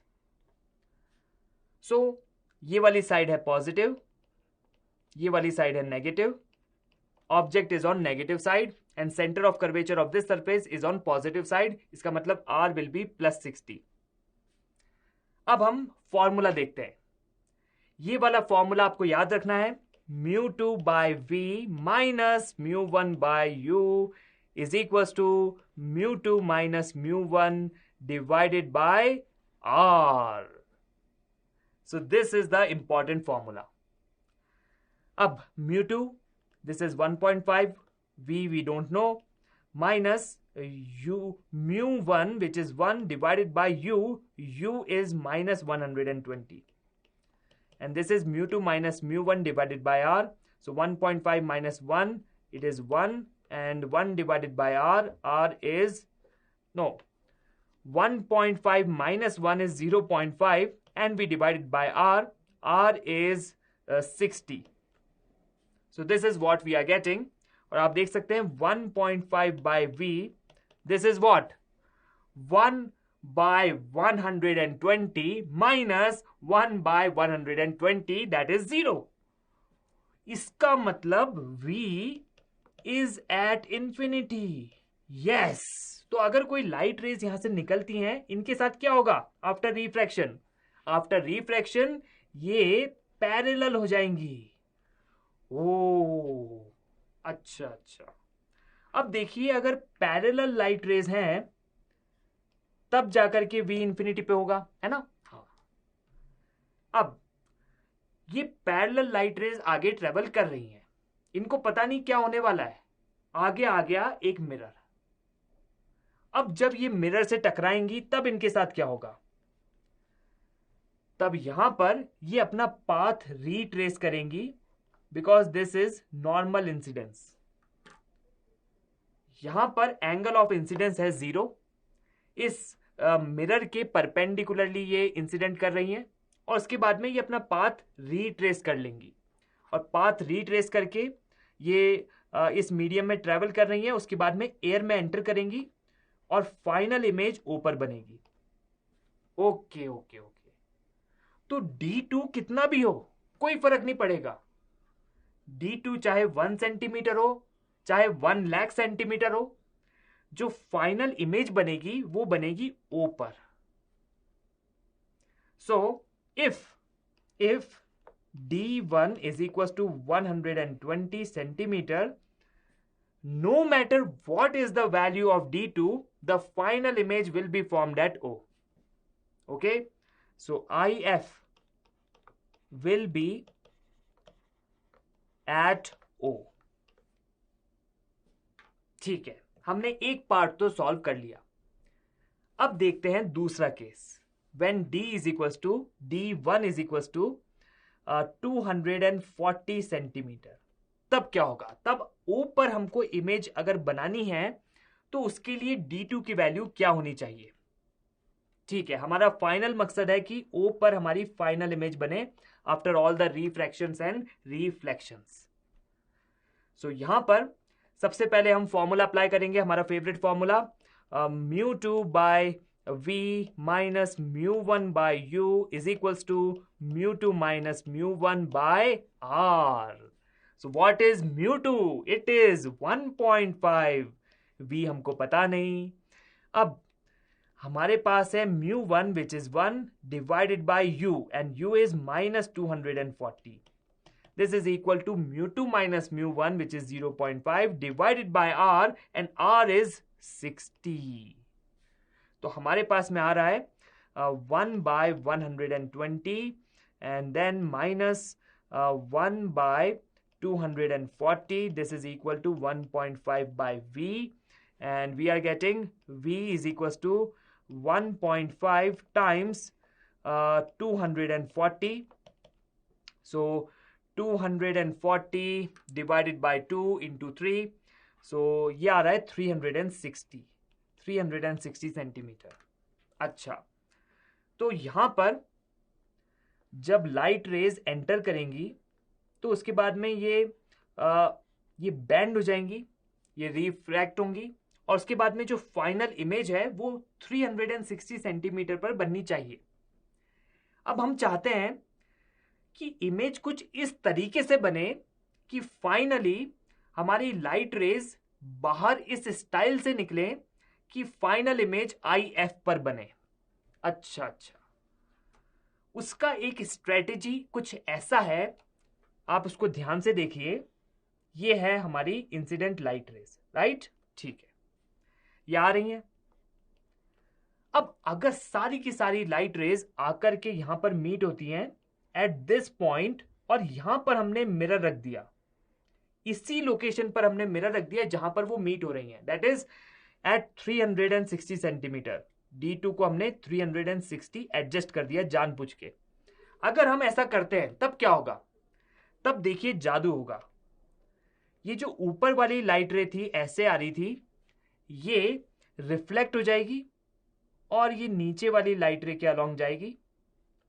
S1: सो ये वाली साइड है पॉजिटिव, ये वाली साइड है negative. Object is on negative side and centre of curvature of this surface is on positive side. इसका मतलब R विल बी +60. अब हम फॉर्मूला देखते हैं. ये वाला फॉर्मूला आपको याद रखना है. μ2 bye V minus μ1 by U is equals to μ2 minus μ1 divided by R. So this is the important formula. अब μ2, this is 1.5, V we don't know, minus U μ1 which is 1 divided by U is minus 120. And this is μ2 minus μ1 divided by R. So 1.5 minus 1, it is 1, and 1 divided by R is, no, 1.5 minus 1 is 0.5, and we divided by R is 60. So this is what we are getting. और आप देख सकते हैं 1.5 by V, this is what? 1 by 120 minus 1 by 120, that is 0. इसका मतलब V is at infinity. Yes, तो अगर कोई लाइट रेज यहां से निकलती हैं, इनके साथ क्या होगा आफ्टर रिफ्रैक्शन? आफ्टर रिफ्रैक्शन ये पैरेलल हो जाएंगी। ओ अच्छा अच्छा। अब देखिए, अगर पैरेलल लाइट रेज हैं तब जाकर के v इंफिनिटी पे होगा, है ना? हाँ। अब ये पैरेलल लाइट रेज आगे ट्रेवल कर रही हैं, इनको पता नहीं क्या होने वाला है, आगे आ गया एक मिरर। अब जब ये मिरर से टकराएंगी तब इनके साथ क्या होगा? तब यहां पर ये अपना पाथ रीट्रेस करेंगी, because this is normal incidence. यहां पर एंगल ऑफ इंसिडेंस है 0। इस मिरर के परपेंडिकुलरली ये इंसिडेंट कर रही हैं, और उसके बाद में ये अपना पाथ रीट्रेस कर लेंगी, और पाथ रीट्रेस करके ये इस मीडियम में ट्रेवल कर रही हैं, उसके बाद में एयर में एंटर करेंगी और फाइनल इमेज ऊपर बनेगी। Okay okay okay. तो D2 कितना भी हो कोई फर्क नहीं पड़ेगा। D2 चाहे 1 सेंटीमीटर हो, चाहे 1 लाख सेंटीमीटर हो, जो फाइनल इमेज बनेगी वो बनेगी O पर। So if D1 is equals to 120 centimeter, no matter what is the value of D2, the final image will be formed at O. Okay, so IF will be at O. ठीक है, हमने एक पार्ट तो सॉल्व कर लिया। अब देखते हैं दूसरा case. When D is equals to D1 is equals to 240 centimetre, तब क्या होगा? तब O पर हमको इमेज अगर बनानी है तो उसके लिए D2 की वैल्यू क्या होनी चाहिए? ठीक है, हमारा फाइनल मकसद है कि O पर हमारी फाइनल इमेज बने after all the refractions and reflections. So यहां पर सबसे पहले हम फॉर्मूला अप्लाई करेंगे, हमारा favourite formula μ2 bye v minus μ1 by u is equals to μ2 minus μ1 by r. So what is μ2? It is 1.5. v हमको पता नहीं। अब हमारे पास है μ1 which is 1 divided by u, and u is minus 240. This is equal to μ2 minus μ1 which is 0.5 divided by r, and r is 60. तो हमारे पास में आ रहा है 1 by 120 and then minus 1 by 240. This is equal to 1.5 by v, and we are getting v is equals to 1.5 times 240. So 240 divided by 2 into 3. So ये आ रहा है 360 सेंटीमीटर। अच्छा, तो यहां पर जब लाइट रेज एंटर करेंगी तो उसके बाद में ये बैंड हो जाएंगी, ये रिफ्रैक्ट होंगी, और उसके बाद में जो फाइनल इमेज है वो 360 सेंटीमीटर पर बननी चाहिए। अब हम चाहते हैं कि इमेज कुछ इस तरीके से बने कि फाइनली हमारी लाइट रेज बाहर इस स्टाइल से निकले कि फाइनल इमेज IF पर बने। अच्छा अच्छा, उसका एक स्ट्रेटेजी कुछ ऐसा है, आप उसको ध्यान से देखिए। ये है हमारी इंसिडेंट लाइट रेज, राइट? ठीक है, ये आ रही हैं। अब अगर सारी की सारी लाइट रेज आकर के यहां पर मीट होती हैं एट दिस पॉइंट, और यहां पर हमने मिरर रख दिया, इसी लोकेशन पर हमने मिरर रख दिया जहां पर वो मीट हो रही हैं, that is eight 360 centimetre. D2 को हमने 360 एडजस्ट कर दिया जानबूझ के। अगर हम ऐसा करते हैं तब क्या होगा? तब देखिए जादू होगा। ये जो ऊपर वाली लाइट रे थी ऐसे आ रही थी, ये रिफ्लेक्ट हो जाएगी और ये नीचे वाली लाइट रे के अलोंग जाएगी।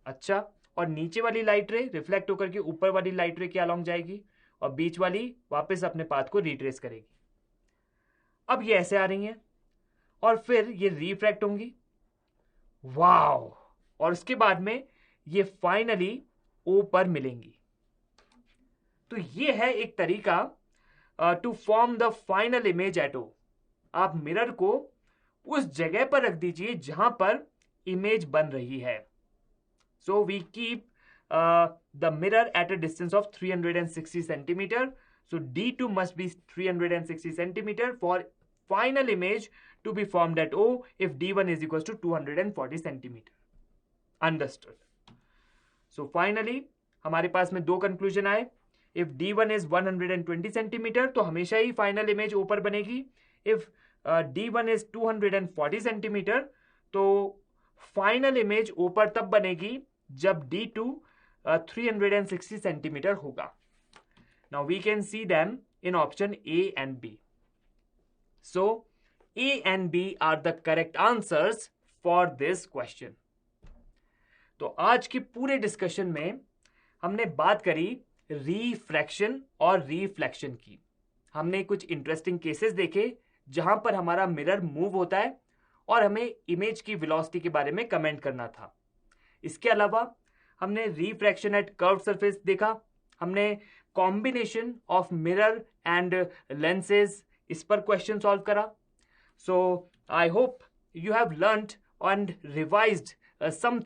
S1: अच्छा, और नीचे वाली लाइट रे रिफ्लेक्ट होकर के ऊपर वाली लाइट रे के अलोंग जाएगी, और बीच वाली वापस अपने पाथ को रिट्रेस करेगी। अब ये ऐसे आ रही हैं और फिर ये रिफ्रैक्ट होंगी। वाओ! और उसके बाद में ये फाइनली O पर मिलेंगी। तो ये है एक तरीका to form the final image at O। आप मिरर को उस जगह पर रख दीजिए जहां पर इमेज बन रही है. So we keep the mirror at a distance of 360 centimeter. So D2 must be 360 centimeter for final image to be formed at O if D1 is equals to 240 centimeter. Understood. So finally हमारे पास में दो कंक्लूजन आए. If D1 is 120 centimeter तो हमेशा ही फाइनल इमेज ऊपर बनेगी. If D1 is 240 centimeter तो फाइनल इमेज ऊपर तब बनेगी जब D2 360 centimeter होगा. Now we can see them in option A and B. So A and B are the correct answers for this question. तो आज के पूरे डिस्कशन में हमने बात करी रिफ्रैक्शन और रिफ्लेक्शन की. हमने कुछ इंटरेस्टिंग केसेस देखे जहां पर हमारा मिरर मूव होता है और हमें इमेज की वेलोसिटी के बारे में कमेंट करना था. इसके अलावा हमने रिफ्रैक्शन एट कर्व सरफेस देखा. हमने combination of mirror and lenses इस पर क्वेश्चन सॉल्व करा. So I hope you have learned and revised something